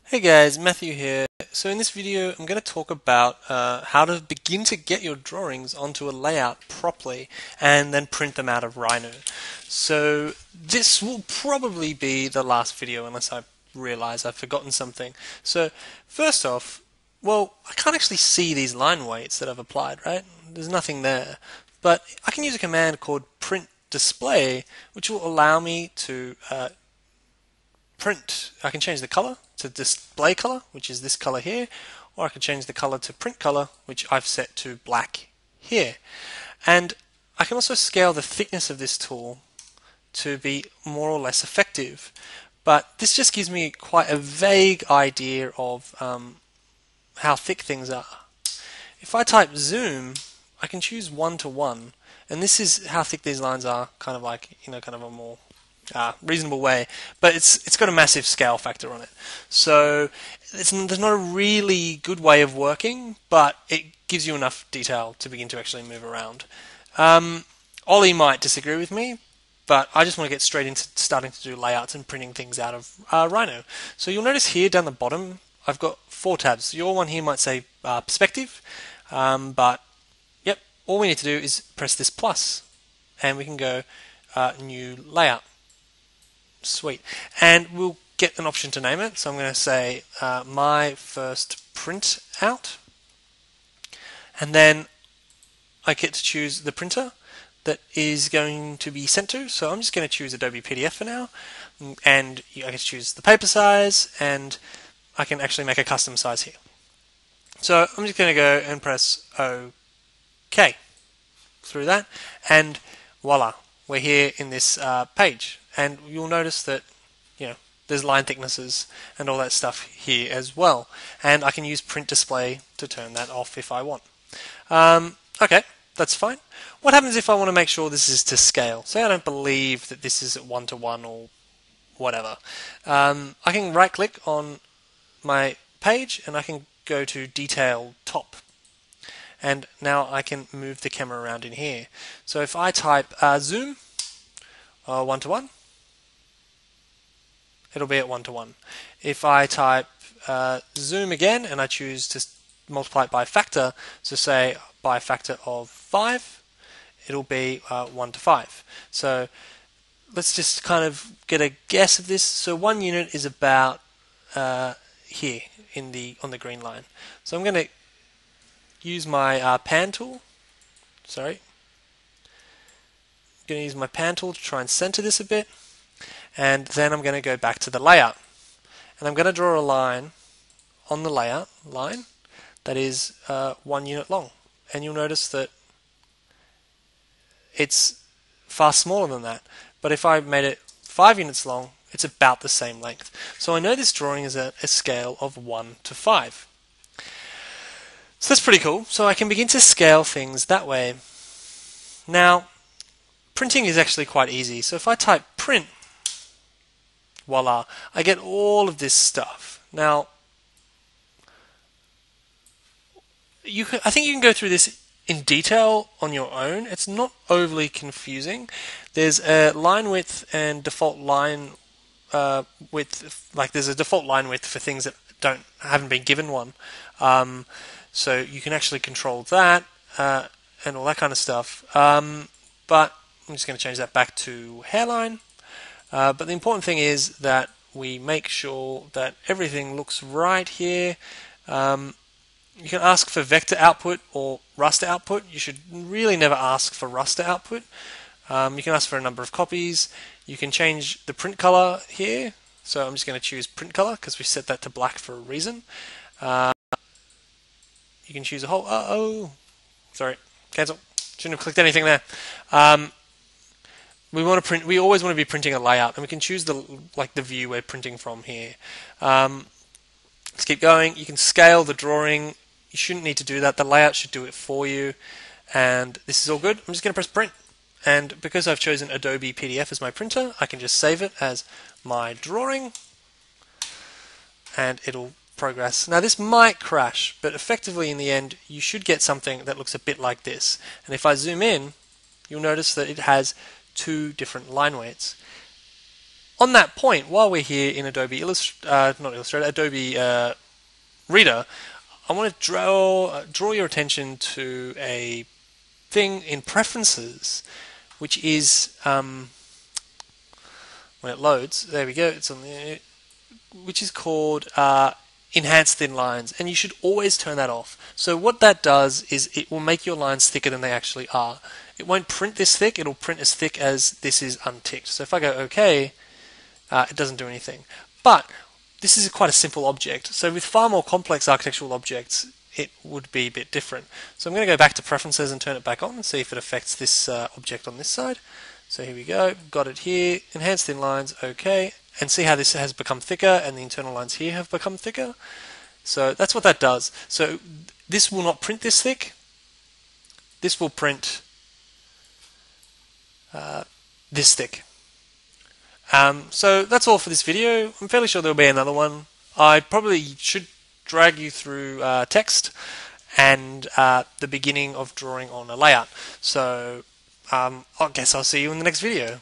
Hey guys, Matthew here. So in this video I'm going to talk about how to begin to get your drawings onto a layout properly and then print them out of RHINO. So this will probably be the last video unless I realize I've forgotten something. So first off, well, I can't actually see these line weights that I've applied, right? There's nothing there. But I can use a command called print display, which will allow me to I can change the color to display color, which is this color here, or I can change the color to print color, which I've set to black here. And I can also scale the thickness of this tool to be more or less effective. But this just gives me quite a vague idea of how thick things are. If I type zoom, I can choose 1 to 1, and this is how thick these lines are, kind of like, kind of a more reasonable way, but it's got a massive scale factor on it. So there's not a really good way of working, but it gives you enough detail to begin to actually move around. Ollie might disagree with me, but I just want to get straight into starting to do layouts and printing things out of RHINO. So you'll notice here down the bottom I've got 4 tabs. Your one here might say perspective, but yep, all we need to do is press this plus and we can go new layout. Sweet. And we'll get an option to name it. So I'm going to say my first print out. And then I get to choose the printer that is going to be sent to. So I'm just going to choose Adobe PDF for now. And I get to choose the paper size, and I can actually make a custom size here. So I'm just going to go and press OK through that. And voila, we're here in this page. And you'll notice that, there's line thicknesses and all that stuff here as well. And I can use print display to turn that off if I want. Okay, that's fine. What happens if I want to make sure this is to scale? Say I don't believe that this is at 1 to 1 or whatever. I can right click on my page and I can go to detail top. And now I can move the camera around in here. So if I type zoom 1 to 1, it'll be at 1 to 1. If I type zoom again and I choose to multiply it by a factor, so say by a factor of 5, it'll be 1 to 5. So let's just kind of get a guess of this. So 1 unit is about here on the green line. So I'm going to use my pan tool. Sorry. I'm going to use my pan tool to try and center this a bit. And then I'm going to go back to the layout. And I'm going to draw a line on the layout line that is 1 unit long. And you'll notice that it's far smaller than that. But if I made it 5 units long, it's about the same length. So I know this drawing is at a scale of 1 to 5. So that's pretty cool. So I can begin to scale things that way. Now, printing is actually quite easy. So if I type print, voila, I get all of this stuff. Now, I think you can go through this in detail on your own. It's not overly confusing. There's a line width and default line width. Like there's a default line width for things that haven't been given one. So you can actually control that and all that kind of stuff. But I'm just going to change that back to hairline. But the important thing is that we make sure that everything looks right here. You can ask for vector output or raster output. You should really never ask for raster output. You can ask for a number of copies. You can change the print color here. So I'm just going to choose print color because we set that to black for a reason. You can choose a whole... sorry, cancel. Shouldn't have clicked anything there. We always want to be printing a layout, and we can choose the view we're printing from here. Let's keep going. You can scale the drawing. You shouldn't need to do that. The layout should do it for you. And this is all good. I'm just going to press print. And because I've chosen Adobe PDF as my printer, I can just save it as my drawing. And it'll progress. Now this might crash, but effectively in the end, you should get something that looks a bit like this. And if I zoom in, you'll notice that it has 2 different line weights. on that point, while we're here in Adobe not Illustrator, Adobe Reader, I want to draw your attention to a thing in Preferences, which is when it loads. There we go. It's on the which is called Enhance Thin Lines, and you should always turn that off. So what that does is it will make your lines thicker than they actually are. It won't print this thick. It'll print as thick as this is unticked. So if I go OK, it doesn't do anything. But this is quite a simple object. So with far more complex architectural objects, it would be a bit different. So I'm going to go back to Preferences and turn it back on and see if it affects this object on this side. So here we go. Got it here. Enhance Thin Lines. OK. And see how this has become thicker and the internal lines here have become thicker. So that's what that does. So this will not print this thick. This will print this thick. So that's all for this video. I'm fairly sure there'll be another one. I probably should drag you through text and the beginning of drawing on a layout. So I guess I'll see you in the next video.